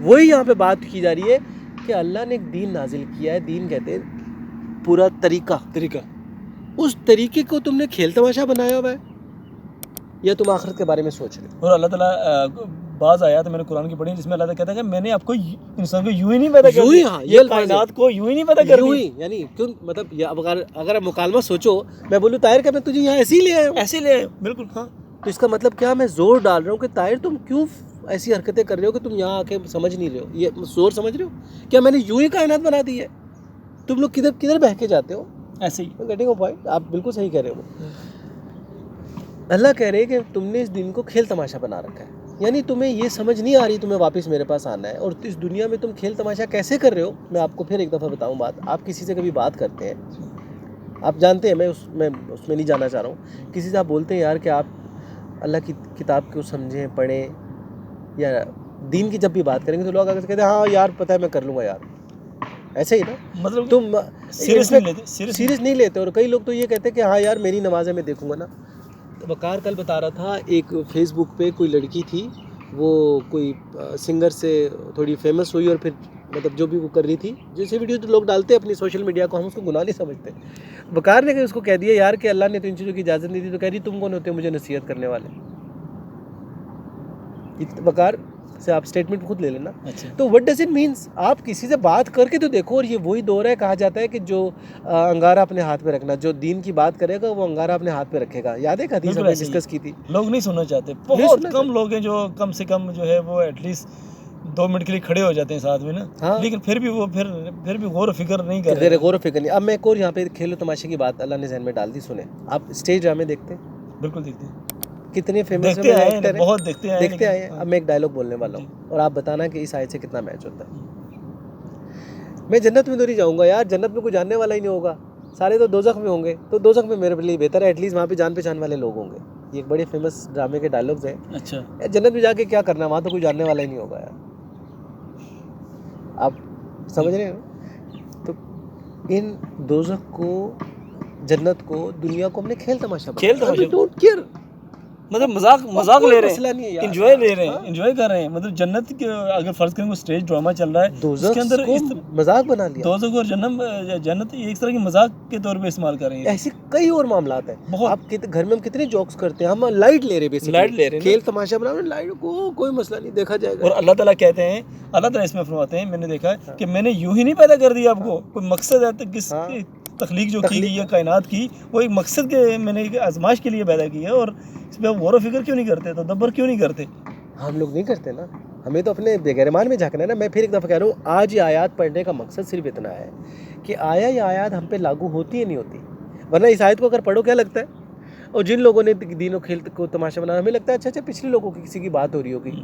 وہی یہاں پہ بات کی جا رہی ہے کہ اللہ نے ایک دین نازل کیا ہے. دین کہتے ہیں پورا طریقہ. اس طریقے کو تم نے کھیل تماشا بنایا ہوا ہے یا تم آخرت کے بارے میں سوچ رہے ہو؟ اور اللہ تعالیٰ بعض آیات میں نے قرآن کی پڑھی جس میں اللہ تعالیٰ کہتا ہے کہ میں نے آپ کو انسان کو یوں ہی نہیں پیدا کیا, یوں ہی, ہاں, یہ کائنات کو یوں ہی نہیں پیدا کر یوں ہی, یعنی کیوں مطلب اگر آپ مکالمہ سوچو, میں بولوں طاہر کہ میں تجھے یہاں ایسے ہی لے آیا ہوں, ایسے لے, بالکل ہاں, تو اس کا مطلب کیا, میں زور ڈال رہا ہوں کہ طاہر تم کیوں ایسی حرکتیں کر رہے ہو کہ تم یہاں آ کے سمجھ نہیں رہے ہو, یہ زور سمجھ رہے ہو کیا میں نے یوں ہی کائنات بنا دی ہے, تم لوگ کدھر بہہ کے جاتے ہو, ایسے ہی. گیٹنگ پوائنٹ, آپ بالکل صحیح کہہ رہے ہو. اللہ کہہ رہے ہیں کہ تم نے اس دن کو کھیل تماشا بنا رکھا ہے, یعنی تمہیں یہ سمجھ نہیں آ رہی تمہیں واپس میرے پاس آنا ہے, اور اس دنیا میں تم کھیل تماشا کیسے کر رہے ہو. میں آپ کو پھر ایک دفعہ بتاؤں بات, آپ کسی سے کبھی بات کرتے ہیں, آپ جانتے ہیں میں اس میں نہیں جانا چاہ رہا ہوں, کسی سے آپ بولتے ہیں یار کہ آپ اللہ کی کتاب کو سمجھیں پڑھیں یا دین کی جب بھی بات کریں گے تو لوگ اگر کہتے ہیں ہاں یار پتہ ہے میں کر لوں گا یار, ایسے ہی نا, مطلب تم سیریس نہیں لیتے, اور کئی لوگ تو یہ کہتے ہیں کہ ہاں یار میری نماز ہے میں دیکھوں گا نا. وقار کل بتا رہا تھا ایک فیس بک پہ کوئی لڑکی تھی, وہ کوئی سنگر سے تھوڑی فیمس ہوئی اور پھر مطلب جو بھی وہ کر رہی تھی, جیسے ویڈیو تو لوگ ڈالتے ہیں اپنی سوشل میڈیا کو, ہم اس کو گناہ نہیں سمجھتے. وقار نے اس کو کہہ دیا یار کہ اللہ نے تو ان چیزوں کی اجازت نہیں دی, تو کہہ رہی تم کون ہوتے مجھے نصیحت کرنے والے. وقار سے آپ اسٹیٹمنٹ خود لے لینا. تو وٹ ڈز اٹ مینس, آپ کسی سے بات کر کے تو دیکھو. اور یہ وہی دور ہے, کہا جاتا ہے کہ جو انگارہ اپنے ہاتھ پہ رکھنا, جو دین کی بات کرے گا وہ انگارہ اپنے ہاتھ پہ رکھے گا. یاد ہے کہ حدیث ہم نے ڈسکس کی تھی, لوگ نہیں سننا چاہتے, بہت کم لوگ ہیں جو کم سے کم جو ہے وہ ایٹ لیسٹ 2 منٹ کے لیے کھڑے ہو جاتے ہیں ساتھ میں نا, لیکن پھر بھی وہ پھر بھی غور و فکر نہیں کر رہے. غور و فکر نہیں. اب میں ایک اور یہاں پہ کھیل و تماشے کی بات اللہ نے ذہن میں ڈال دی, سنیں آپ اسٹیج ڈرامے دیکھتے ہیں؟ بالکل دیکھتے ہیں, کتنے فیمس ہیں, بہت دیکھتے ہیں. اب میں ایک ڈائلاگ بولنے والا ہوں اور آپ بتانا کہ اس آیت سے کتنا میچ ہوتا ہے. میں جنت میں تو نہیں جاؤں گا یار, جنت میں کوئی جاننے والا ہی نہیں ہوگا, سارے تو دوزخ میں ہوں گے, تو دوزخ میں میرے لیے بہتر ہے, ایٹ لیسٹ وہاں پہ جان پہچان والے لوگ ہوں گے. یہ ایک بڑے فیمس ڈرامے کے ڈائلاگز ہیں. اچھا, جنت میں جا کے کیا کرنا ہے, وہاں تو کوئی جاننے والا ہی نہیں ہوگا یار. آپ سمجھ رہے ہو؟ تو ان دوزخ کو, جنت کو, دنیا کو ہم نے کھیل تماشا ڈونٹ کیئر, مطلب مذاق لے رہے ہیں, مسئلہ نہیں ہے, انجوائے لے رہے ہیں, انجوائے کر رہے ہیں. مطلب جنت کے اگر فرض کریں کوئی اسٹیج ڈرامہ چل رہا ہے, دوزخ کے اندر مذاق بنا لیا. دوزخ اور جنت ایک طرح کی مذاق کے طور پہ استعمال کر رہے ہیں. ایسے کئی اور معاملات ہیں. آپ گھر میں ہم کتنے جوکس کرتے ہیں, ہم لائٹ لے رہے ہیں, لائٹ لے رہے ہیں, کھیل تماشا بنا رہے ہیں, لائٹ کو کوئی مسئلہ نہیں, دیکھا جائے گا. اور اللہ تعالیٰ کہتے ہیں, اللہ تعالیٰ اس میں فرماتے ہیں, میں نے دیکھا ہے کہ میں نے یوں ہی نہیں پیدا کر دیا آپ کو, کوئی مقصد ہے کس تخلیق جو کی گئی ہے کائنات کی, وہ ایک مقصد کے میں نے ایک آزمائش کے لیے پیدا کی ہے. اور اس پہ غور و فکر کیوں نہیں کرتے, تدبر کیوں نہیں کرتے؟ ہم لوگ نہیں کرتے نا, ہمیں تو اپنے بغیرمان میں جھانکنا ہے نا. میں پھر ایک دفعہ کہہ رہا ہوں, آج یہ آیات پڑھنے کا مقصد صرف اتنا ہے کہ آیا یہ آیات ہم پہ لاگو ہوتی ہے نہیں ہوتی. ورنہ اس آیت کو اگر پڑھو کیا لگتا ہے, اور جن لوگوں نے دین و کھیل کو تماشا بنایا ہمیں لگتا ہے اچھا پچھلے لوگوں کی کسی کی بات ہو رہی ہوگی.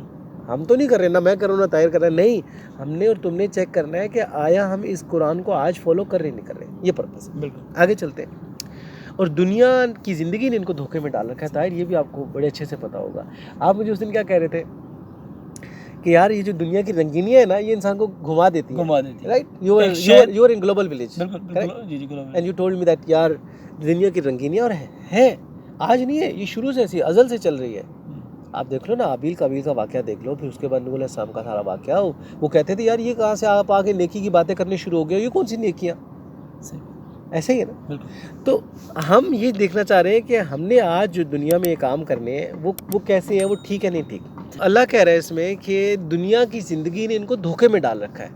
ہم تو نہیں کر رہے, نہ میں کر رہا ہوں نہ طاہر کر رہا ہے. نہیں, ہم نے اور تم نے چیک کرنا ہے کہ آیا ہم اس قرآن کو آج فالو کر رہے نہیں کر رہے. یہ پرپس ہے. بالکل آگے چلتے ہیں. اور دنیا کی زندگی نے ان کو دھوکے میں ڈال رکھا ہے. طاہر یہ بھی آپ کو بڑے اچھے سے پتا ہوگا. آپ مجھے اس دن کیا کہہ رہے تھے کہ یار یہ جو دنیا کی رنگینیاں ہے نا, یہ انسان کو گھما دیتی ہے, right? You are in global village, and you told me that یار دنیا کی رنگینیاں اور ہیں, آج نہیں ہے, یہ شروع سے ایسی ازل سے چل رہی ہے. آپ دیکھ لو نا, ابیل قابیل کا واقعہ دیکھ لو, پھر اس کے بعد نوح علیہ السلام کا سارا واقعہ. وہ کہتے تھے یار یہ کہاں سے آپ آگے نیکی کی باتیں کرنے شروع ہو گئے, یہ کون سی نیکیاں, ایسے ہی ہے نا. تو ہم یہ دیکھنا چاہ رہے ہیں کہ ہم نے آج جو دنیا میں یہ کام کرنے ہیں وہ کیسے ہیں, وہ ٹھیک ہے نہیں ٹھیک. اللہ کہہ رہا ہے اس میں کہ دنیا کی زندگی نے ان کو دھوکے میں ڈال رکھا ہے.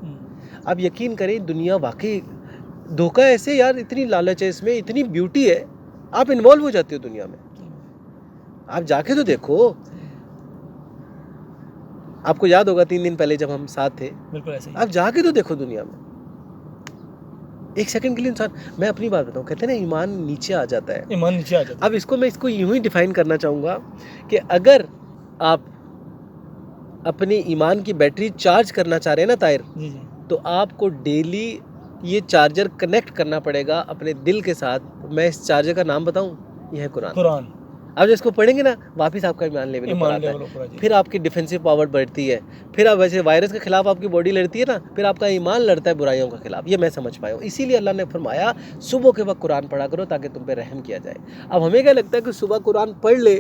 آپ یقین کریں, دنیا واقعی دھوکہ ایسے یار, اتنی لالچ ہے اس میں, اتنی بیوٹی ہے, آپ انوالو ہو جاتے ہو دنیا میں. آپ جا کے تو دیکھو, آپ کو یاد ہوگا 3 دن پہلے جب ہم ساتھ تھے, بالکل ایسے ہی, آپ جا کے تو دیکھو دنیا میں. ایک سیکنڈ کے لیے انسان, میں اپنی بات بتاؤں, کہتے ہیں نا ایمان نیچے آ جاتا ہے, ایمان نیچے آ جاتا ہے. اب میں اس کو یوں ہی ڈیفائن کرنا چاہوں گا کہ اگر آپ اپنے ایمان کی بیٹری چارج کرنا چاہ رہے ہیں نا طاہر, تو آپ کو ڈیلی یہ چارجر کنیکٹ کرنا پڑے گا اپنے دل کے ساتھ. میں اس چارجر کا نام بتاؤں, یہ ہے قرآن. اب جب اس کو پڑھیں گے نا, واپس آپ کا ایمان لیول اوپر آتا ہے, پھر آپ کی ڈیفینسو پاور بڑھتی ہے, پھر آپ ویسے وائرس کے خلاف آپ کی باڈی لڑتی ہے نا, پھر آپ کا ایمان لڑتا ہے برائیوں کے خلاف. یہ میں سمجھ پایا ہوں. اسی لیے اللہ نے فرمایا صبح کے وقت قرآن پڑھا کرو تاکہ تم پہ رحم کیا جائے. اب ہمیں کیا لگتا ہے کہ صبح قرآن پڑھ لے,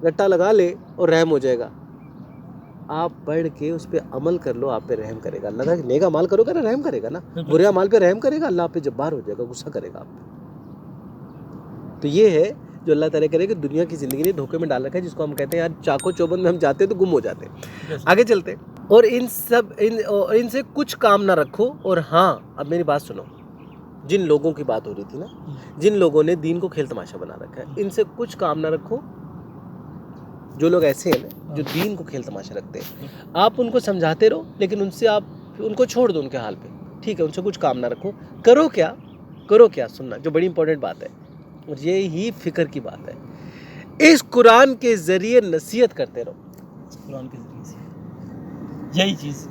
رٹا لگا لے اور رحم ہو جائے گا. آپ پڑھ کے اس پہ عمل کر لو, آپ پہ رحم کرے گا اللہ تعالیٰ. نیک اعمال کرو گا نا, رحم کرے گا نا. برے اعمال پہ رحم کرے گا, اللہ آپ پہ جبار ہو جائے گا, غصہ کرے گا آپ پہ. تو یہ ہے جو اللہ تعالیٰ کرے کہ دنیا کی زندگی نے دھوکے میں ڈال رکھا ہے, جس کو ہم کہتے ہیں یار چاقو چوبند میں ہم جاتے ہیں تو گم ہو جاتے ہیں. آگے چلتے ہیں. اور ان سے کچھ کام نہ رکھو. اور ہاں اب میری بات سنو, جن لوگوں کی بات ہو رہی تھی نا, جن لوگوں نے دین کو کھیل تماشا بنا رکھا ہے, ان سے کچھ کام نہ رکھو. جو لوگ ایسے ہیں نا جو دین کو کھیل تماشا رکھتے ہیں, آپ ان کو سمجھاتے رہو, لیکن ان سے آپ ان کو چھوڑ دو ان کے حال پہ, ٹھیک ہے. ان سے کچھ کام نہ رکھو. کرو کیا سننا, جو بڑی امپورٹنٹ بات ہے, اور یہی فکر کی بات ہے, اس قرآن کے ذریعے نصیحت کرتے رہو. قرآن کے ذریعے سے یہی چیز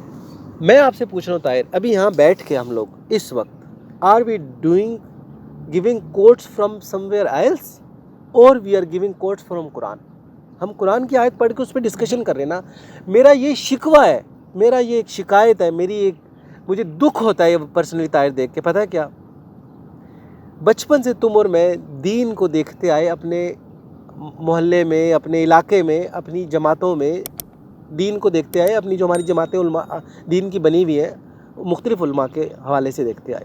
میں آپ سے پوچھ رہا ہوں طاہر, ابھی یہاں بیٹھ کے ہم لوگ اس وقت are we doing giving quotes from somewhere else اور we are giving quotes from Quran. ہم قرآن کی آیت پڑھ کے اس پہ ڈسکشن کر رہے ہیں نا. میرا یہ شکوہ ہے, میرا یہ ایک شکایت ہے, مجھے دکھ ہوتا ہے یہ پرسنلی طاہر دیکھ کے. پتہ ہے کیا, بچپن سے تم اور میں دین کو دیکھتے آئے, اپنے محلے میں, اپنے علاقے میں, اپنی جماعتوں میں دین کو دیکھتے آئے. اپنی جو ہماری جماعتیں علماء دین کی بنی ہوئی ہیں, مختلف علماء کے حوالے سے دیکھتے آئے.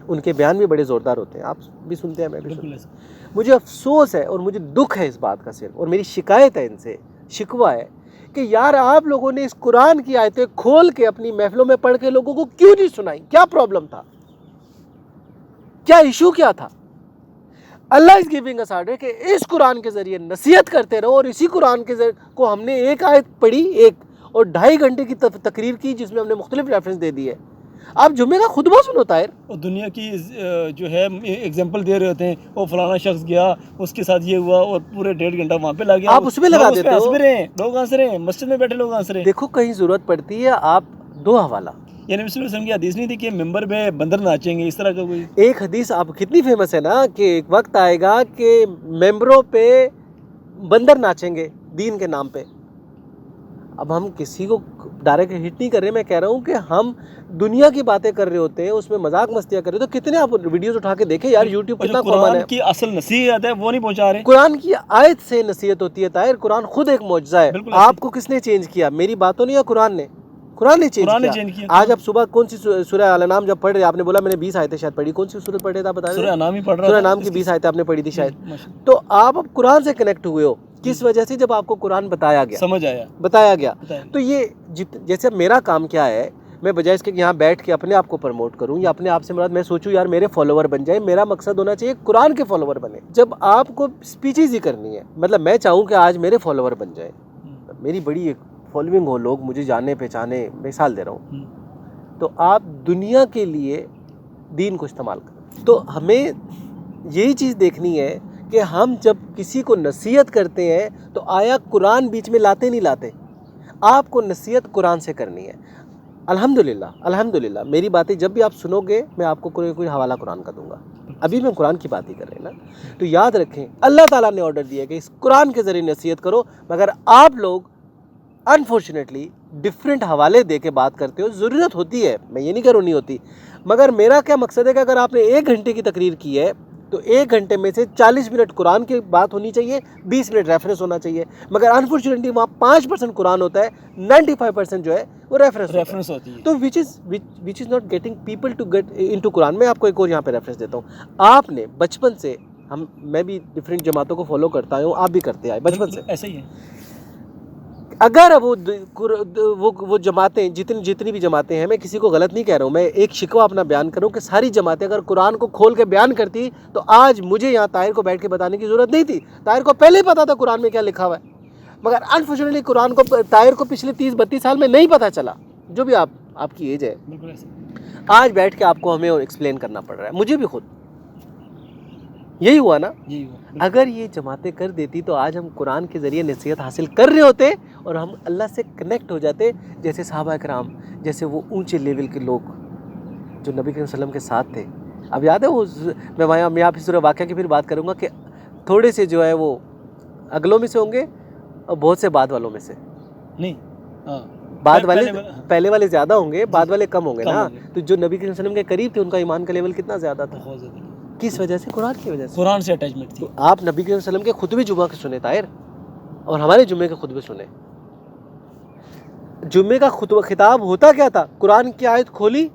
ان کے بیان بھی بڑے زوردار ہوتے ہیں, آپ بھی سنتے ہیں, میں بھی سنتا ہوں. مجھے افسوس ہے اور مجھے دکھ ہے اس بات کا صرف, اور میری شکایت ہے ان سے, شکوہ ہے کہ یار آپ لوگوں نے اس قرآن کی آیتیں کھول کے اپنی محفلوں میں پڑھ کے لوگوں کو کیوں نہیں سنائی؟ کیا پرابلم تھا؟ کیا ایشو کیا تھا؟ اللہ از گیونگ اس آرڈر کہ اس قرآن کے ذریعے نصیحت کرتے رہو. اور اسی قرآن کے ذریعے کو ہم نے ایک آیت پڑھی, ایک اور 2.5 گھنٹے کی تقریر کی, جس میں ہم نے مختلف ریفرنس دے دی ہے. آپ جمعے کا خطبہ سنو طاہر, اور دنیا کی جو ہے ایگزامپل دے رہے ہوتے ہیں, وہ فلانا شخص گیا, اس کے ساتھ یہ ہوا, اور پورے 1.5 گھنٹہ وہاں پہ لگ گیا. آپ اس میں لگا دیتے ہو, لوگ ہنس رہے ہیں, مسجد میں بیٹھے لوگ ہنس رہے ہیں. دیکھو کہیں ضرورت پڑتی ہے آپ دو حوالہ. یعنی نبی صلی اللہ علیہ وسلم کی حدیث نہیں تھی کہ ممبر پہ بندر ناچیں گے, اس طرح کا کوئی ایک حدیث آپ کتنی فیمس ہے نا, کہ ایک وقت آئے گا کہ ممبروں پہ بندر ناچیں گے دین کے نام پہ. اب ہم کسی کو ڈائریکٹ ہٹ نہیں کر رہے, میں کہہ رہا ہوں کہ ہم دنیا کی باتیں کر رہے ہوتے ہیں, اس میں مذاق مستیاں کر رہے ہوتے ہیں. کتنے آپ ویڈیوز اٹھا کے دیکھیں یار, یوٹیوب کتنا کامن ہے. قرآن کی اصل نصیحت ہے وہ نہیں پہنچا رہے. قرآن کی آیت سے نصیحت ہوتی ہے طاہر. قرآن خود ایک معجزہ ہے. آپ کو کس نے چینج کیا؟ میری باتوں نے یا قرآن نے؟ قرآن نے چینج کیا. آج آپ صبح کون سی سورہ الانعام جب پڑھ رہے, آپ نے بولا میں نے 20 آیتیں شاید پڑھی, کون سی سورت پڑھ رہے تھے آپ بتا رہے؟ سورہ انعام ہی پڑھ رہا تھا. سورہ انعام کی 20 آیتیں آپ نے پڑھی تھی شاید. تو آپ اب قرآن سے کنیکٹ ہوئے ہو, کس وجہ سے؟ جب آپ کو قرآن بتایا گیا. تو یہ جیسے میرا کام کیا ہے, میں بجائے اس کے یہاں بیٹھ کے اپنے آپ کو پروموٹ کروں یا اپنے آپ سے مراد میں سوچوں یار میرے فالوور بن جائے, میرا مقصد ہونا چاہیے قرآن کے فالوور بنے. جب آپ کو اسپیچز ہی کرنی ہے, مطلب میں چاہوں کہ آج میرے فالوور بن جائے, میری بڑی ایک فالوئنگ ہو, لوگ مجھے جانے پہچانے, مثال دے رہا ہوں, تو آپ دنیا کے لیے دین کو استعمال کریں. تو ہمیں یہی چیز دیکھنی ہے کہ ہم جب کسی کو نصیحت کرتے ہیں تو آیا قرآن بیچ میں لاتے نہیں, آپ کو نصیحت قرآن سے کرنی ہے. الحمدللہ میری باتیں جب بھی آپ سنو گے میں آپ کو کوئی حوالہ قرآن کا دوں گا. ابھی میں قرآن کی بات ہی کر رہے ہیں نا. تو یاد رکھیں اللہ تعالیٰ نے آرڈر دیا کہ اس قرآن کے ذریعے نصیحت کرو, مگر آپ لوگ انفارچونیٹلی ڈفرینٹ حوالے دے کے بات کرتے ہو. ضرورت ہوتی ہے, میں یہ نہیں کہہ رہا نہیں ہوتی, مگر میرا کیا مقصد ہے کہ اگر آپ نے 1 گھنٹے کی تقریر کی ہے تو 1 گھنٹے میں سے 40 منٹ قرآن کی بات ہونی چاہیے, 20 منٹ ریفرنس ہونا چاہیے. مگر انفارچونیٹلی وہاں 5% قرآن ہوتا ہے, 95% جو ہے وہ ریفرنس ہوتی ہے. تو which is not getting people to get into Quran. میں آپ کو ایک اور یہاں پہ ریفرنس دیتا ہوں. آپ نے بچپن سے, میں بھی ڈفرینٹ جماعتوں کو فالو کرتا ہوں, آپ بھی کرتے آئے بچپن سے, ایسا ہی ہے. اگر وہ جماعتیں جتنی بھی جماعتیں ہیں, میں کسی کو غلط نہیں کہہ رہا ہوں, میں ایک شکوہ اپنا بیان کروں کہ ساری جماعتیں اگر قرآن کو کھول کے بیان کرتی تو آج مجھے یہاں طاہر کو بیٹھ کے بتانے کی ضرورت نہیں تھی. طاہر کو پہلے ہی پتا تھا قرآن میں کیا لکھا ہوا ہے, مگر انفارچونیٹلی قرآن کو طاہر کو پچھلے 30-32 سال میں نہیں پتا چلا, جو بھی آپ کی ایج ہے. آج بیٹھ کے آپ کو ہمیں ایکسپلین کرنا پڑ رہا ہے. مجھے بھی خود یہی ہوا نا. اگر یہ جماعتیں کر دیتی تو آج ہم قرآن کے ذریعے نصیحت حاصل کر رہے ہوتے اور ہم اللہ سے کنیکٹ ہو جاتے, جیسے صحابہ کرام, جیسے وہ اونچے لیول کے لوگ جو نبی کریم صلی اللہ علیہ وسلم کے ساتھ تھے. اب یاد ہے وہ, میں آپ اس واقعہ کی پھر بات کروں گا کہ تھوڑے سے جو ہے وہ اگلوں میں سے ہوں گے اور بہت سے بعد والوں میں سے نہیں. بعد والے پہلے والے زیادہ ہوں گے, بعد والے کم ہوں گے نا. تو جو نبی کریم صلی اللہ علیہ وسلم کے قریب تھے ان کا ایمان کا لیول کتنا زیادہ تھا؟ بہت زیادہ. کس وجہ سے؟ قرآن کی وجہ سے, قرآن سے اٹیچمنٹ تھی. آپ نبی کریم صلی اللہ علیہ وسلم کے خطبے جمعہ کے سنے طاہر, اور ہمارے جمعے کے خطبے سنے. جمعے کا خطاب ہوتا کیا تھا؟ قرآن کی آیت کھولی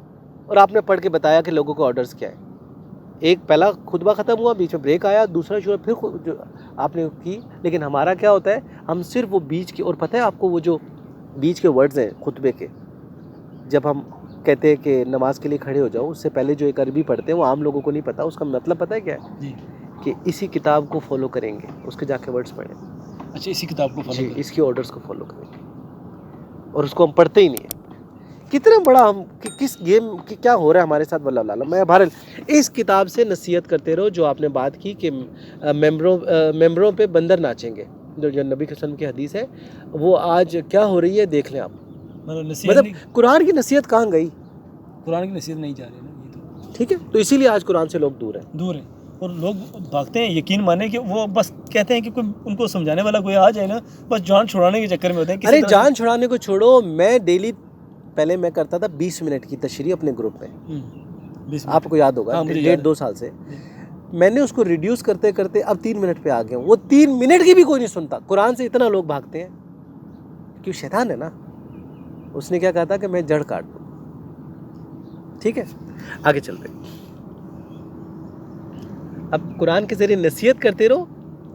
اور آپ نے پڑھ کے بتایا کہ لوگوں کو آرڈرز کیا ہے. ایک پہلا خطبہ ختم ہوا, بیچ میں بریک آیا, دوسرا شروع پھر آپ نے کی. لیکن ہمارا کیا ہوتا ہے, ہم صرف وہ بیچ کے, اور پتہ ہے آپ کو وہ جو بیچ کے ورڈز ہیں خطبے کے, جب ہم کہتے ہیں کہ نماز کے لیے کھڑے ہو جاؤ, اس سے پہلے جو ایک عربی پڑھتے ہیں وہ عام لوگوں کو نہیں پتہ. اس کا مطلب پتہ ہے کیا ہے؟ جی کہ اسی کتاب کو فالو کریں گے, اس کے جا کے ورڈز پڑھیں. اچھا, اسی کتاب کو فالو جی, کریں. اس کی آرڈرز کو فالو کریں گے, اور اس کو ہم پڑھتے ہی نہیں ہیں. کتنا بڑا ہم کس گیم کی کیا ہو رہا ہے ہمارے ساتھ, واللہ عالم. میں بہرحال اس کتاب سے نصیحت کرتے رہو. جو آپ نے بات کی کہ ممبروں پہ بندر ناچیں گے, جو نبی صلی اللہ علیہ وسلم کی حدیث ہے, وہ آج کیا ہو رہی ہے دیکھ لیں آپ. مطلب قرآن کی نصیحت کہاں گئی؟ قرآن کی نصیحت نہیں جا رہی نا یہ تو. ٹھیک ہے, تو اسی لیے آج قرآن سے لوگ دور ہیں. اور لوگ بھاگتے ہیں. یقین مانیں کہ وہ بس کہتے ہیں کہ کوئی ان کو سمجھانے والا کوئی آ جائے نا, بس جان چھڑانے کے چکر میں ہوتے ہیں. ارے جان چھڑانے کو چھوڑو, میں ڈیلی پہلے میں کرتا تھا 20 منٹ کی تشریح اپنے گروپ میں, آپ کو یاد ہوگا 1.5-2 سال سے. میں نے اس کو ریڈیوس کرتے کرتے اب 3 منٹ پہ آ گیا ہوں. وہ 3 منٹ کی بھی کوئی نہیں سنتا. قرآن سے اتنا لوگ بھاگتے ہیں کیوں؟ شیطان ہے نا, اس نے کیا کہا تھا کہ میں جڑ کاٹ دوں. ٹھیک ہے, آگے چلتے ہیں. اب قرآن کے ذریعے نصیحت کرتے رہو.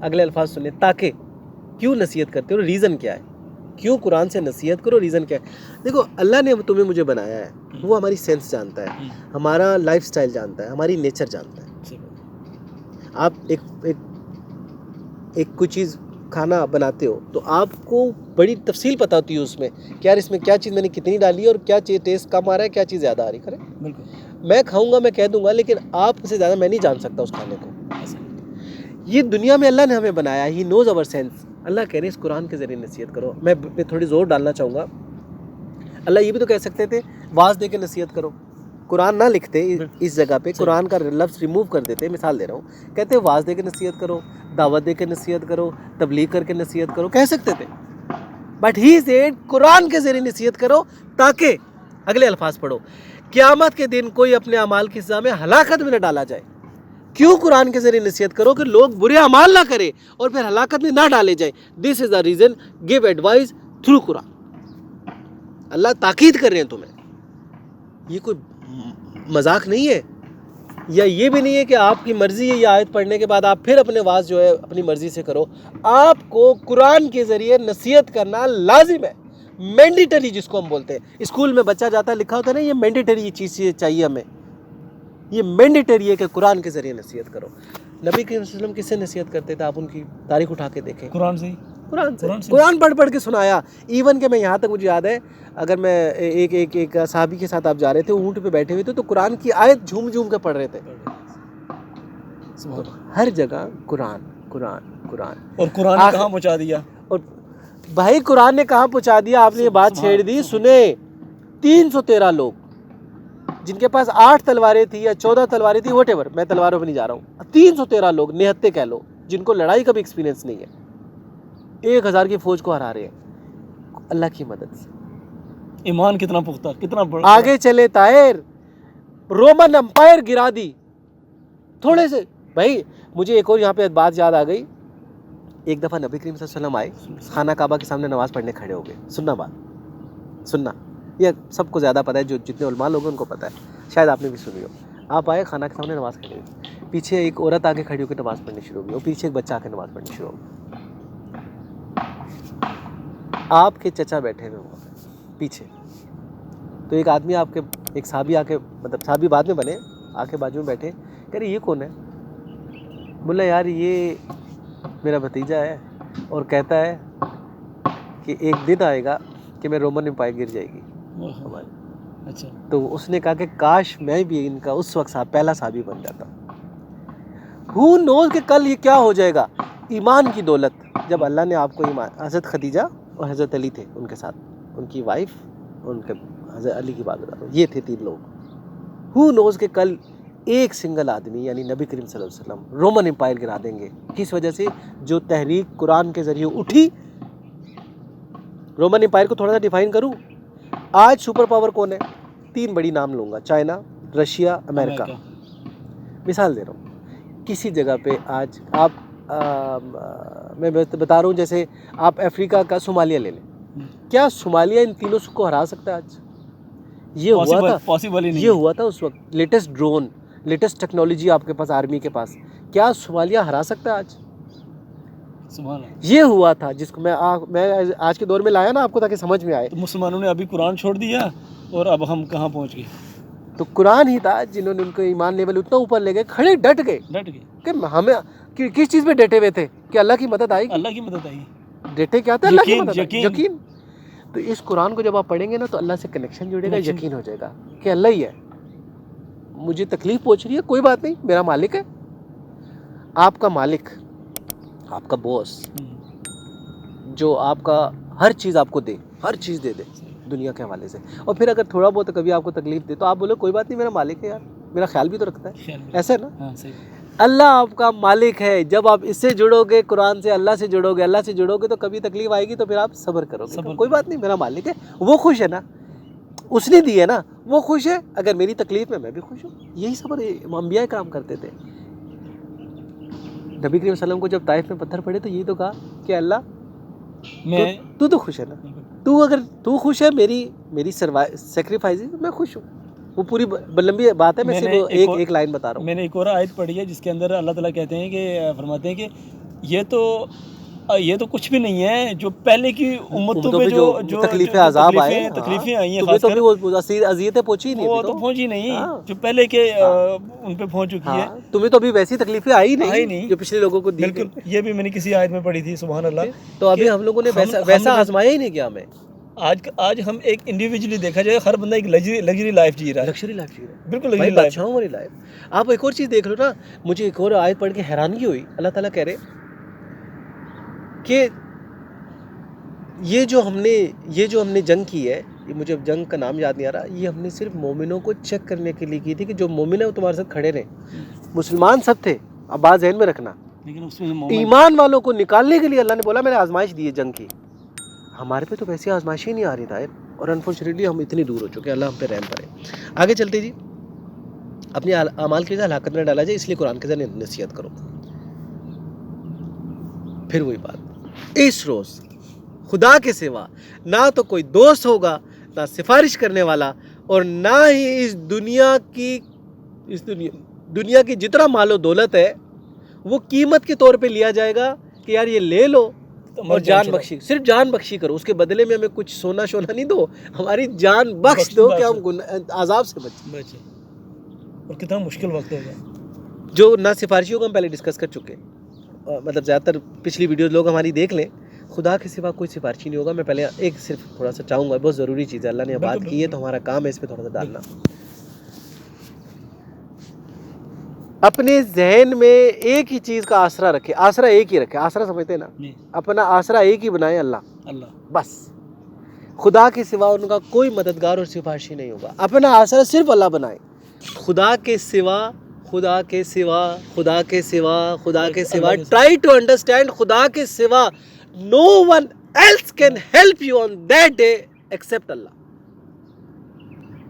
اگلے الفاظ سنیں. تاکہ, کیوں نصیحت کرتے رہو, ریزن کیا ہے, کیوں قرآن سے نصیحت کرو, ریزن کیا ہے. دیکھو, اللہ نے تمہیں مجھے بنایا ہے, وہ ہماری سینس جانتا ہے, ہمارا لائف سٹائل جانتا ہے, ہماری نیچر جانتا ہے. آپ ایک کوئی چیز کھانا بناتے ہو تو آپ کو بڑی تفصیل پتہ ہوتی ہے اس میں کہ یار اس میں کیا چیز میں نے کتنی ڈالی ہے, اور کیا چیز ٹیسٹ کم آ رہا ہے, کیا چیز زیادہ آ رہی ہے. بالکل میں کھاؤں گا, میں کہہ دوں گا, لیکن آپ سے زیادہ میں نہیں جان سکتا اس کھانے کو. یہ دنیا میں اللہ نے ہمیں بنایا, ہی نوز اور سینس. اللہ کہہ رہے ہیں اس قرآن کے ذریعے نصیحت کرو. میں تھوڑی زور ڈالنا چاہوں گا. اللہ یہ بھی تو کہہ سکتے تھے واز دے کے نصیحت کرو. قرآن نہ لکھتے اس جگہ پہ, قرآن کا لفظ ریموو کر دیتے. مثال دے رہا ہوں, کہتے واز دے کے نصیحت کرو, دعوت دے کے نصیحت کرو, تبلیغ کر کے نصیحت کرو, کہہ سکتے تھے. بٹ ہی سیڈ قرآن کے ذریعے نصیحت کرو, تاکہ اگلے الفاظ پڑھو, قیامت کے دن کوئی اپنے اعمال کی سزا میں ہلاکت میں نہ ڈالا جائے. کیوں قرآن کے ذریعے نصیحت کرو؟ کہ لوگ برے اعمال نہ کرے اور پھر ہلاکت میں نہ ڈالے جائیں. This is the reason, give advise through Quran. Allah تاکید کر رہے ہیں تمہیں. یہ کوئی مذاق نہیں ہے, یا یہ بھی نہیں ہے کہ آپ کی مرضی ہے یہ آیت پڑھنے کے بعد آپ پھر اپنے واز جو ہے اپنی مرضی سے کرو. آپ کو قرآن کے ذریعے نصیحت کرنا لازم ہے, مینڈیٹری جس کو ہم بولتے ہیں. اسکول میں بچہ جاتا ہے, لکھا ہوتا ہے نا, یہ مینڈیٹری یہ چیز چاہیے ہمیں, یہ مینڈیٹری ہے کہ قرآن کے ذریعے نصیحت کرو. نبی کریم صلی اللہ علیہ وسلم کس سے نصیحت کرتے تھے؟ آپ ان کی تاریخ اٹھا کے دیکھیں. قرآن سے. قرآن پڑھ کے سنایا. ایون کہ میں یہاں تک مجھے یاد ہے, اگر میں ایک صحابی کے ساتھ آپ جا رہے تھے, اونٹ پہ بیٹھے ہوئے تھے, تو قرآن کی آیت جھوم جھوم کے پڑھ رہے تھے. ہر جگہ قرآن قرآن قرآن. اور قرآن نے کہاں پہنچا دیا؟ اور بھائی قرآن نے کہاں پہنچا دیا؟ آپ نے یہ بات چھیڑ دی. سنیں, 313 لوگ جن کے پاس 8 تلواریں تھیں یا 14 تلواریں تھیں, واٹ ایور, میں تلواروں پہ نہیں جا رہا ہوں, 313 لوگ نہتے کہہ لو, جن کو لڑائی کا بھی ایکسپیرینس نہیں ہے, 1000 کی فوج کو ہرا رہے ہیں اللہ کی مدد سے. ایمان کتنا پختہ, کتنا بڑا. آگے چلے طاہر, رومن امپائر گرا دی تھوڑے سے. بھائی مجھے ایک اور یہاں پہ بات یاد آ گئی. ایک دفعہ نبی کریم صلی اللہ علیہ وسلم آئے, خانہ کعبہ کے سامنے نماز پڑھنے کھڑے ہو گئے. سننا بات, سننا, یہ سب کو زیادہ پتہ ہے, جو جتنے علماء لوگ ہیں ان کو پتہ ہے, شاید آپ نے بھی سنی ہو. آپ آئے, خانہ کے سامنے نماز کھڑی ہوئی, پیچھے ایک عورت آگے کھڑی ہو کے نماز پڑھنی شروع ہو گئی, اور پیچھے ایک بچہ آ کے نماز پڑھنی شروع ہو گئی. آپ کے چچا بیٹھے ہوئے وہاں پہ پیچھے, تو ایک آدمی آپ کے, ایک صحابی آ کے, مطلب صحابی بعد میں بنے, آ کے بازو میں بیٹھے, کہہ رہے یہ کون ہے؟ بولا یار یہ میرا بھتیجا ہے, اور کہتا ہے کہ ایک دن آئے گا کہ میں رومن امپائر گر جائے گی ہماری. اچھا. تو اس نے کہا کہ کاش میں بھی ان کا اس وقت پہلا صحابی بن جاتا. ہو نوز کہ کل یہ کیا ہو جائے گا. ایمان کی دولت, جب اللہ نے آپ کو ایمان, حضرت خدیجہ اور حضرت علی تھے ان کے ساتھ, ان کی وائف, ان کے حضرت علی کی بات بتا رہا ہوں, یہ تھے 3 لوگ. ہو نوز کہ کل ایک سنگل آدمی یعنی نبی کریم صلی اللہ علیہ وسلم رومن امپائر گرا دیں گے. کس وجہ سے؟ جو تحریک قرآن کے ذریعے اٹھی. رومن امپائر کو تھوڑا سا ڈیفائن کروں. آج سپر پاور کون ہے؟ 3 بڑی نام لوں گا, چائنا, رشیا, امریکہ. مثال دے رہا ہوں, کسی جگہ پہ آج آپ میں بتا رہا ہوں, جیسے آپ افریقہ کا صومالیہ لے لیں, کیا صومالیہ ان تینوں کو ہرا سکتا ہے آج؟ یہ ہوا تھا، پاسبل ہی نہیں یہ ہوا تھا اس وقت. لیٹسٹ ڈرون، لیٹسٹ ٹیکنالوجی آپ کے پاس، آرمی کے پاس. کیا صومالیہ ہرا سکتا ہے آج؟ سبحان اللہ. یہ ہوا تھا جس کو میں آج کے دور میں لایا نا آپ کو تاکہ سمجھ میں آئے. تو مسلمانوں نے ابھی قرآن چھوڑ دیا اور اب ہم کہاں پہنچ گئے؟ تو قرآن ہی تھا جنہوں نے ان کو ایمان لیول اتنا اوپر لے گئے، کھڑے ڈٹ گئے کہ ہمیں کس چیز پہ ڈٹے ہوئے تھے کہ اللہ کی مدد آئے گی. اللہ کی مدد آئی. ڈٹے کیا تھا؟ اللہ کی مدد، یقین. یقین. تو اس قرآن کو جب آپ پڑھیں گے نا تو اللہ سے کنیکشن جڑے گا، یقین ہو جائے گا کہ اللہ ہی ہے. مجھے تکلیف پہنچ رہی ہے، کوئی بات نہیں، میرا مالک ہے. آپ کا مالک، آپ کا باس جو آپ کا ہر چیز آپ کو دے، ہر چیز دے دے دنیا کے حوالے سے، اور پھر اگر تھوڑا بہت کبھی آپ کو تکلیف دے تو آپ بولو کوئی بات نہیں، میرا مالک ہے یار، میرا خیال بھی تو رکھتا ہے. ایسا ہے نا؟ ہاں صحیح. اللہ آپ کا مالک ہے. جب آپ اس سے جڑو گے، قرآن سے، اللہ سے جڑو گے، اللہ سے جڑو گے تو کبھی تکلیف آئے گی تو پھر آپ صبر کرو گے. کوئی بات نہیں، میرا مالک ہے، وہ خوش ہے نا، اس نے دی ہے نا، وہ خوش ہے. اگر میری تکلیف میں بھی خوش ہوں. یہی صبر انبیاء کرام کرتے تھے. نبی کریم صلی اللہ علیہ وسلم کو جب طائف میں پتھر پڑے تو یہی تو کہا کہ اللہ تو خوش ہے نا، اگر تو خوش ہے میری سیکریفائز، میں خوش ہوں. وہ پوری لمبی بات ہے، میں صرف ایک لائن بتا رہا ہوں. میں نے ایک اور آیت پڑھی ہے جس کے اندر اللہ تعالیٰ کہتے ہیں کہ فرماتے ہیں کہ یہ تو کچھ بھی نہیں ہے جو پہلے کی امتوں پہ جو تکلیفیں عذاب آئے، تکلیفیں آئی ہیں، تمہیں تو بھی وہ اذیتیں پہنچی نہیں، وہ تو پہنچی نہیں جو پہلے کے ان پہ پہنچ چکی ہے. تمہیں تو ابھی ویسی تکلیفیں آئی نہیں جو پچھلے لوگوں کو دی. بالکل، یہ بھی میں نے کسی آیت میں پڑھی تھی. سبحان اللہ. تو ابھی ہم لوگوں نے ویسا آزمایا ہی نہیں کیا. ہمیں آج ہم ایک انڈیویجولی دیکھا جائے، ہر بندہ ایک لگژری لائف جی رہا ہے. لگژری لائف جی رہا ہے، بالکل لگژری لائف، بادشاہوں والی لائف. آپ ایک اور چیز دیکھ لو نا، مجھے ایک اور آیت پڑھ کے حیرانگی ہوئی. اللہ تعالیٰ کہہ رہے کہ یہ جو ہم نے جنگ کی ہے، یہ مجھے اب جنگ کا نام یاد نہیں آ رہا، یہ ہم نے صرف مومنوں کو چیک کرنے کے لیے کی تھی کہ جو مومن ہے وہ تمہارے ساتھ کھڑے رہیں. مسلمان سب تھے، اب بات ذہن میں رکھنا. لیکن اس میں ایمان والوں کو نکالنے کے لیے اللہ نے بولا میں نے آزمائش دی ہے جنگ کی. ہمارے پہ تو ویسی آزمائش ہی نہیں آ رہی تھا، اور انفارچونیٹلی ہم اتنی دور ہو چکے ہیں. اللہ ہم پہ رحم کرے. آگے چلتے جی. اپنے اعمال کی وجہ ہلاکت میں ڈالا جائے، اس لیے قرآن کے ذریعے نصیحت کرو. پھر وہی بات، اس روز خدا کے سوا نہ تو کوئی دوست ہوگا، نہ سفارش کرنے والا، اور نہ ہی اس دنیا کی جتنا مال و دولت ہے وہ قیمت کے طور پہ لیا جائے گا کہ یار یہ لے لو اور جان بخشی، صرف جان بخشی کرو، اس کے بدلے میں ہمیں کچھ سونا نہیں دو، ہماری جان بخش دو کہ ہم عذاب سے بچیں. اور کتنا مشکل وقت ہوگا. جو نہ سفارشیوں کو ہم پہلے ڈسکس کر چکے، مطلب زیادہ تر پچھلی ویڈیوز لوگ ہماری دیکھ لیں. خدا کے سوا کوئی سفارشی نہیں ہوگا. میں پہلے ایک صرف تھوڑا سا چاہوں گا، بہت ضروری چیز ہے، اللہ نے بات کی ہے تو ہمارا کام ہے اس پہ تھوڑا سا ڈالنا. اپنے ذہن میں ایک ہی چیز کا آسرا رکھے، آسرا ایک ہی رکھے. آسرا سمجھتے ہیں نا، اپنا آسرا ایک ہی بنائے، اللہ بس. خدا کے سوا ان کا کوئی مددگار اور سفارشی نہیں ہوگا. اپنا آسرا صرف اللہ بنائے. خدا کے سوا ٹرائی ٹو انڈرسٹینڈ، خدا کے سوا no one else can help you on that day except اللہ.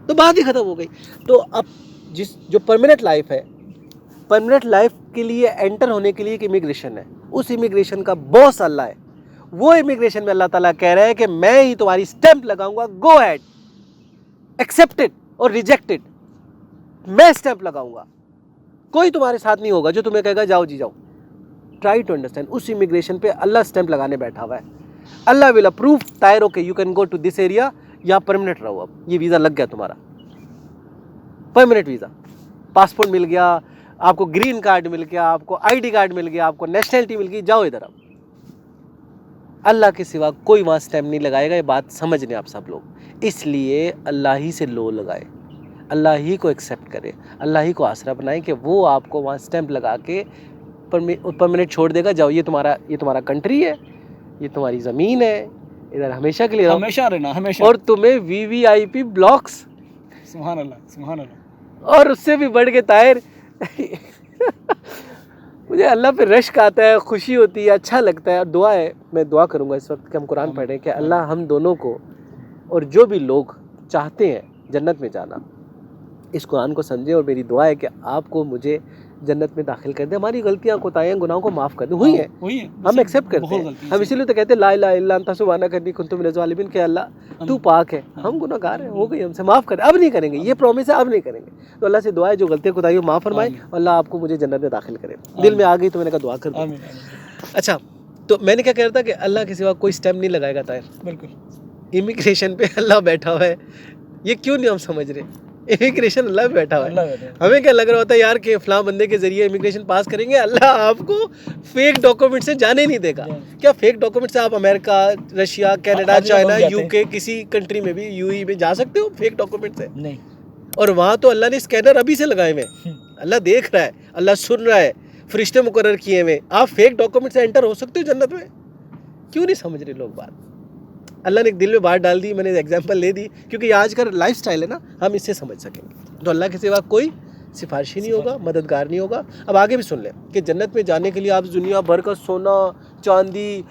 تو بات ہی ختم ہو گئی. تو اب جو پرماننٹ لائف ہے، پرماننٹ لائف کے لیے انٹر ہونے کے لیے ایک امیگریشن ہے. اس امیگریشن کا باس اللہ ہے. وہ امیگریشن میں اللہ تعالیٰ کہہ رہا ہے کہ میں ہی تمہاری اسٹیمپ لگاؤں گا. گو ایڈ، ایکسیپٹڈ اور ریجیکٹڈ، میں اسٹیمپ لگاؤں گا. کوئی تمہارے ساتھ نہیں ہوگا جو تمہیں کہے گا جاؤ جی جاؤ. Try to understand. اس امیگریشن پہ اللہ اسٹیمپ لگانے بیٹھا ہوا ہے. اللہ ول اپروو طاہر okay you can go to this area, یا پرماننٹ رہو. اب یہ ویزا لگ گیا تمہارا، پرماننٹ ویزا، پاسپورٹ مل گیا آپ کو، گرین کارڈ مل گیا آپ کو، آئی ڈی کارڈ مل گیا آپ کو، نیشنلٹی مل گئی، جاؤ ادھر. اب اللہ کے سوا کوئی وہاں اسٹیمپ نہیں لگائے گا. یہ بات سمجھ لیں آپ سب لوگ. اس لیے اللہ ہی سے لو لگائے، اللہ ہی کو ایکسیپٹ کرے، اللہ ہی کو آسرا بنائے کہ وہ آپ کو وہاں اسٹیمپ لگا کے پرماننٹ چھوڑ دے گا. جاؤ، یہ تمہارا کنٹری ہے، یہ تمہاری زمین ہے، ادھر ہمیشہ کے لیے رہو، ہمیشہ رہنا، ہمیشہ. اور تمہیں VIP بلاکس. سبحان اللہ، سبحان اللہ. اور اس سے بھی بڑھ کے طاہر مجھے اللہ پہ رشک آتا ہے، خوشی ہوتی ہے، اچھا لگتا ہے. اور دعا ہے، میں دعا کروں گا اس وقت کہ ہم قرآن پڑھیں کہ اللہ ہم دونوں کو اور جو بھی لوگ چاہتے ہیں جنت میں جانا اس قرآن کو سمجھیں. اور میری دعا ہے کہ آپ کو مجھے جنت میں داخل کر دے. ہماری غلطیاں کوتاہیاں گناہوں کو معاف کر دے. ہوئی ہیں, ہم ایکسیپٹ کرتے ہیں. ہم اسی لیے تو کہتے ہیں لا الہ الا انت سبحانک انی کنت من الظالمین, کہ اللہ تو پاک ہے, ہم گناہ گار ہیں, ہو گئی ہم سے, معاف کر. اب نہیں کریں گے, یہ پرومس ہے, اب نہیں کریں گے. تو اللہ سے دعا ہے جو غلطیاں کوتاہیوں معاف فرمائے, اللہ آپ کو مجھے جنت میں داخل کرے. دل میں آ گئی تو میں نے کہا دعا کر دوں. اچھا, تو میں نے کیا کہہ رہا تھا کہ اللہ کے سوا کوئی اسٹیمپ نہیں لگائے گا طاہر. بالکل. امیگریشن پہ اللہ بیٹھا ہوا ہے, یہ کیوں نہیں ہم سمجھ رہے؟ امیگریشن اللہ پہ بیٹھا ہوا ہے. ہمیں کیا لگ رہا ہوتا ہے یار کہ فلاں بندے کے ذریعے امیگریشن پاس کریں گے, اللہ آپ کو فیک ڈاکومنٹ سے جانے نہیں دے گا. کیا فیک ڈاکومنٹ سے آپ امریکہ, رشیا, کینیڈا, چائنا, یو کے, کسی کنٹری میں بھی, یو ای میں جا سکتے ہو فیک ڈاکومنٹ سے؟ نہیں. اور وہاں تو اللہ نے اسکینر ابھی سے لگائے ہوئے, اللہ دیکھ رہا ہے, اللہ سن رہا ہے, فرشتے مقرر کیے ہوئے. آپ فیک ڈاکومنٹ سے انٹر ہو سکتے ہو جنت میں؟ کیوں نہیں سمجھ رہے لوگ بات؟ اللہ نے ایک دل میں بات ڈال دی, میں نے ایگزامپل لے دی, کیونکہ یہ آج کا لائف سٹائل ہے نا, ہم اس سے سمجھ سکیں گے. تو اللہ کے سوا کوئی سفارشی نہیں ہوگا, مددگار نہیں ہوگا. اب آگے بھی سن لیں کہ جنت میں جانے کے لیے آپ دنیا بھر کا سونا چاندی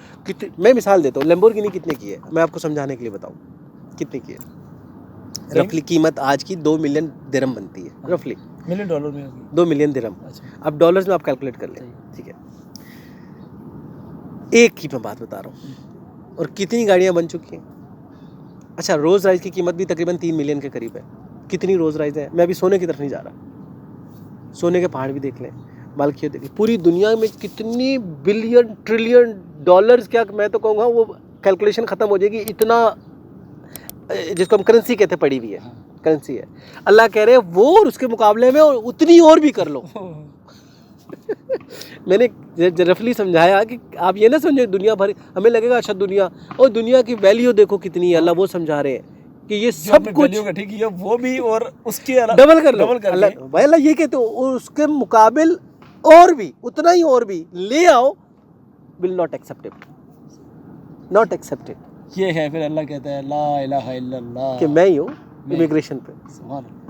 میں مثال دیتا ہوں, لیمبورگینی کتنے کی ہے میں آپ کو سمجھانے کے لیے بتاؤں کتنے کی ہے. رفلی قیمت آج کی 2 ملین درہم بنتی ہے, رفلی $1 میں 2 ملین درہم. اب ڈالرز میں آپ کیلکولیٹ کر لیں, ٹھیک ہے. ایک کی میں بات بتا رہا ہوں, اور کتنی گاڑیاں بن چکی ہیں. اچھا, روز رائز کی قیمت بھی تقریباً 3 ملین کے قریب ہے. کتنی روز رائز ہیں؟ میں ابھی سونے کی طرف نہیں جا رہا, سونے کے پہاڑ بھی دیکھ لیں, مالکیت دیکھ لیں. پوری دنیا میں کتنی بلین ٹریلین ڈالرز, کیا میں تو کہوں گا وہ کیلکولیشن ختم ہو جائے گی, اتنا جس کو ہم کرنسی کہتے ہیں پڑی ہوئی ہے, کرنسی ہے. اللہ کہہ رہے ہیں وہ اور اس کے مقابلے میں اتنی اور بھی کر لو. میں نے رفلی سمجھایا کہ آپ یہ نہ سمجھے دنیا بھر, ہمیں لگے گا اچھا دنیا, اور دنیا کی ویلیو دیکھو کتنی ہے. اللہ وہ سمجھا رہے ہیں کہ یہ سب کچھ ٹھیک ہے, وہ بھی اور اس کی ڈبل کر لو. اللہ یہ کہتے ہو اس کے مقابل اور بھی اتنا ہی اور بھی لے آؤ, will not acceptable, not accepted. یہ ہے پھر اللہ کہتا ہے لا الہ الا اللہ, کہ میں ہی ہوں امیگریشن پہ,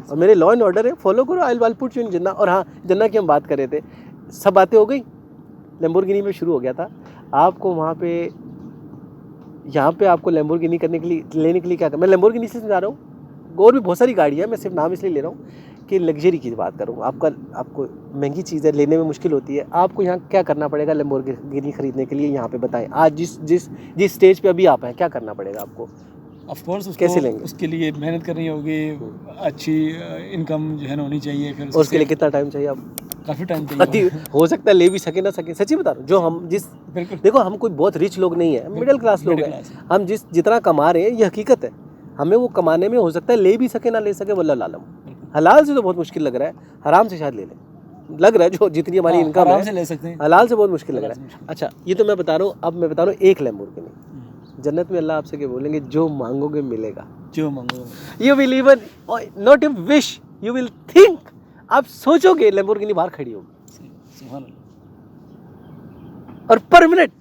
اور میرے لا اینڈ آرڈر ہے, فالو کرو, آئی ول پٹ یو ان جنہ. اور ہاں, جنہ کی ہم بات کر رہے تھے, سب باتیں ہو گئی. لیمبورگینی میں شروع ہو گیا تھا. آپ کو وہاں پہ, یہاں پہ آپ کو لیمبورگینی کرنے کے لیے, لینے کے لیے کیا کرنا, میں لیمبورگینی سے سمجھا رہا ہوں, اور بھی بہت ساری گاڑی ہے, میں صرف نام اس لیے لے رہا ہوں کہ لگژری کی بات کروں. آپ کو مہنگی چیز ہے, لینے میں مشکل ہوتی ہے. آپ کو یہاں کیا کرنا پڑے گا لیمبورگینی خریدنے کے لیے, یہاں پہ بتائیں. آج جس اسٹیج پہ ابھی آپ ہیں, کیا کرنا پڑے گا آپ کو؟ آف کورس کیسے لیں گے؟ اس کے لیے محنت کرنی ہوگی, اچھی انکم جو ہے نا ہونی چاہیے. پھر اور اس کے لیے کتنا ٹائم چاہیے؟ آپ کافی ٹائم چاہیے. ہو سکتا ہے لے بھی سکے نہ سکے, سچی بتا رہا ہوں. جو ہم جس دیکھو, ہم کوئی بہت ریچ لوگ نہیں ہیں, مڈل کلاس لوگ ہیں. ہم جتنا کما رہے ہیں یہ حقیقت ہے. ہمیں وہ کمانے میں ہو سکتا ہے لے بھی سکے نہ لے سکے, واللہ عالم. حلال سے تو بہت مشکل لگ رہا ہے, حرام سے شاید لے لیں, لگ رہا ہے جو جتنی ہماری انکم ہے حلال سے بہت مشکل لگ رہا ہے. اچھا, یہ تو میں بتا رہا ہوں. اب میں بتا رہا ہوں ایک لیمبورگینی جنت میں اللہ آپ سے کیا بولیں گے, جو مانگو گے ملے گا. جو مانگو, you will even not a wish, you will think, آپ سوچو گے لیمبورگینی باہر کھڑی ہوگی, اور پرمنٹ,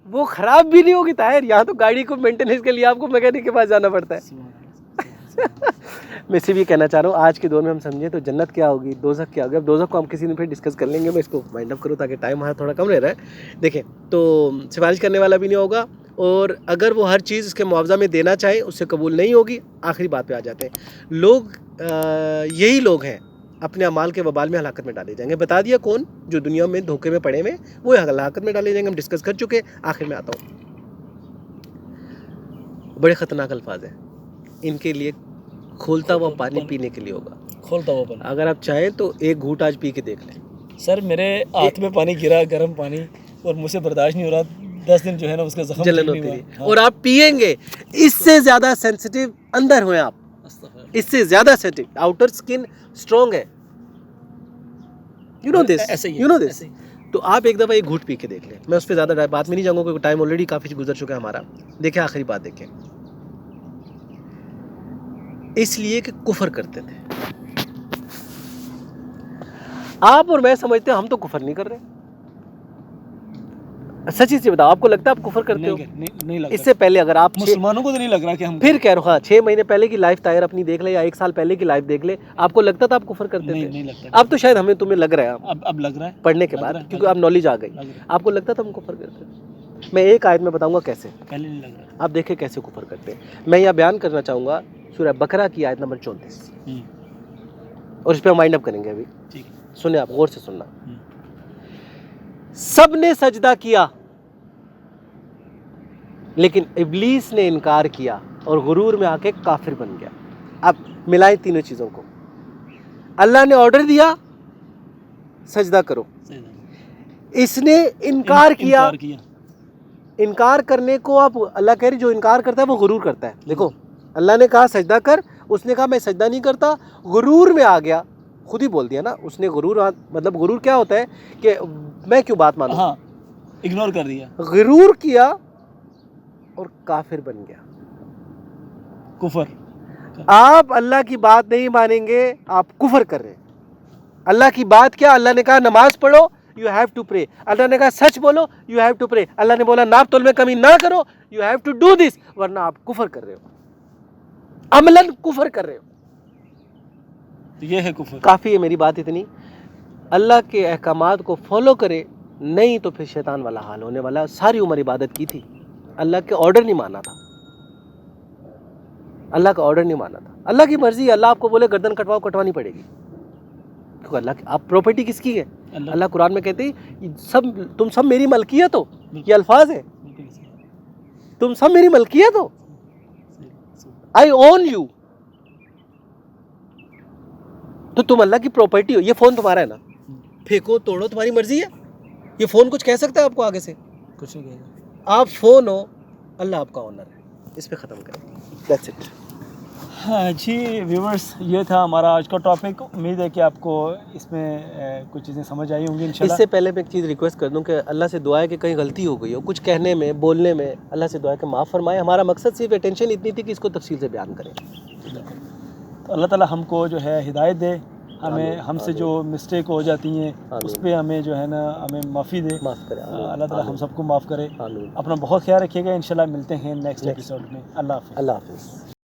وہ خراب بھی نہیں ہوگی. طاہر, یہاں تو گاڑی کو مینٹیننس کے لیے آپ کو میکینک کے پاس جانا پڑتا ہے. میں صرف یہ کہنا چاہ رہا ہوں, آج کے دور میں ہم سمجھیں تو جنت کیا ہوگی, دوزخ کیا ہوگی. اب دوزخ کو ہم کسی دن پھر ڈسکس کر لیں گے. میں اس کو وائنڈ اپ کروں تاکہ ٹائم ہمارا تھوڑا کم رہ رہا ہے. دیکھیں, تو سفارش کرنے والا بھی نہیں ہوگا, اور اگر وہ ہر چیز اس کے معاوضہ میں دینا چاہیں اس سے قبول نہیں ہوگی. آخری بات پہ آ جاتے ہیں. لوگ یہی لوگ ہیں اپنے اعمال کے وبال میں ہلاکت میں ڈالے جائیں گے. بتا دیا کون, جو دنیا میں دھوکے میں پڑے ہوئے وہ ہلاکت میں ڈالے جائیں گے. ہم ڈسکس کر چکے. آخر میں آتا ہوں, بڑے خطرناک الفاظ ہیں, ان کے لیے کھولتا ہوا پانی پینے کے لیے ہوگا. کھولتا ہوا پانی, اگر آپ چاہیں تو ایک گھوٹ آج پی کے دیکھ لیں. سر میرے ہاتھ میں پانی گرا, گرم پانی, اور مجھ سے برداشت نہیں ہو رہا. 10 دن جو ہے نا اس کا زخم جلن ہوتی ہے, اور آپ پیئیں گے. اس سے زیادہ سینسیٹیو اندر ہوئے آپ, اس سے زیادہ سینسیٹیو. آؤٹر سکن اسٹرانگ ہے, you know this, you know this. تو آپ ایک دفعہ ایک گھوٹ پی کے دیکھ لیں. میں اس پہ زیادہ بات میں نہیں جاؤں گا کیونکہ ٹائم آلریڈی کافی گزر چکا ہے ہمارا. دیکھیں آخری بات دیکھیں, اس لیے کہ کفر کرتے تھے. آپ اور میں سمجھتے ہیں ہم تو کفر نہیں کر رہے. سچی سے بتاؤ, آپ کو لگتا ہے آپ کفر کرتے ہو؟ نہیں لگتا. اس سے پہلے اگر آپ مسلمانوں کو تو نہیں لگ رہا کہ ہم, پھر کہہ رہا ہوں 6 مہینے پہلے کی لائف طاہر اپنی دیکھ لے, یا 1 سال پہلے کی لائف دیکھ لے, آپ کو لگتا تھا آپ کفر کرتے تھے؟ نہیں لگتا. اب تو شاید ہمیں تمہیں لگ رہا ہے, اب لگ رہا ہے پڑھنے کے بعد, کیونکہ اب نالج آ گئی. آپ کو لگتا تھا ہم کفر کرتے تھے؟ میں ایک آیت میں بتاؤں گا کیسے, پہلے نہیں لگ رہا. آپ دیکھیں کیسے کفر کرتے ہیں. میں یہ بیان کرنا چاہوں گا سورہ بقرہ کی آیت نمبر 34, اور اس پہ ہم وائنڈ اپ کریں گے ابھی. ٹھیک ہے. سنیں آپ غور سے سننا. سب نے سجدہ کیا لیکن ابلیس نے انکار کیا اور غرور میں آ کے کافر بن گیا. اب ملائیں تینوں چیزوں کو. اللہ نے آرڈر دیا سجدہ کرو, اس نے انکار کیا. انکار کرنے کو آپ اللہ کہہ رہے جو انکار کرتا ہے وہ غرور کرتا ہے. دیکھو اللہ نے کہا سجدہ کر, اس نے کہا میں سجدہ نہیں کرتا, غرور میں آ گیا. خود ہی بول دیا نا اس نے غرور, مطلب غرور کیا ہوتا ہے کہ میں کیوں بات مانوں, ہاں اگنور کر دیا, غرور کیا اور کافر بن گیا. کفر. آپ اللہ کی بات نہیں مانیں گے, آپ کفر کر رہے ہیں. اللہ کی بات کیا, اللہ نے کہا نماز پڑھو, یو ہیو ٹو پرے. اللہ نے کہا سچ بولو, یو ہیو ٹو پرے. اللہ نے بولا ناپ تول میں کمی نہ کرو, you have to do this, ورنہ آپ کفر کر رہے ہو, عملاً کفر کر رہے ہو. یہ ہے کفر. کافی ہے میری بات اتنی. اللہ کے احکامات کو فالو کرے, نہیں تو پھر شیطان والا حال ہونے والا. ساری عمر عبادت کی تھی, اللہ کے آرڈر نہیں مانا تھا, اللہ کا آرڈر نہیں مانا تھا. اللہ کی مرضی ہے, اللہ آپ کو بولے گردن کٹواؤ, کٹوانی پڑے گی. کیونکہ اللہ کی آپ پراپرٹی کس کی ہے؟ اللہ قرآن میں کہتے ہیں سب تم سب میری ملکیت ہو. یہ الفاظ ہے, تم سب میری ملکیت ہو, آئی اون یو. تو تم اللہ کی پراپرٹی ہو. یہ فون تمہارا ہے نا, پھینکو توڑو تمہاری مرضی ہے. یہ فون کچھ کہہ سکتا ہے آپ کو آگے سے؟ کچھ نہیں کہے گا. آپ فون ہو, اللہ آپ کا آنر ہے. اس پہ ختم کریں. That's it. ہاں جی ویورز, یہ تھا ہمارا آج کا ٹاپک. امید ہے کہ آپ کو اس میں کچھ چیزیں سمجھ آئی ہوں گی انشاءاللہ. اس سے پہلے میں ایک چیز ریکویسٹ کر دوں کہ اللہ سے دعا ہے کہ کہیں غلطی ہو گئی ہو کچھ کہنے میں, بولنے میں, اللہ سے دعا ہے کہ معاف فرمائے. ہمارا مقصد صرف اٹینشن اتنی تھی کہ اس کو تفصیل سے بیان کریں. تو اللہ تعالیٰ ہم کو جو ہے ہدایت دے, ہمیں ہم سے جو مسٹیک ہو جاتی ہیں اس پہ ہمیں جو ہے نا ہمیں معافی دے. معاف کرے. اللہ تعالیٰ ہم سب کو معاف کرے. آمین. اپنا بہت خیال رکھیے گا. انشاءاللہ ملتے ہیں نیکسٹ ایپیسوڈ میں. اللہ حافظ. اللہ حافظ.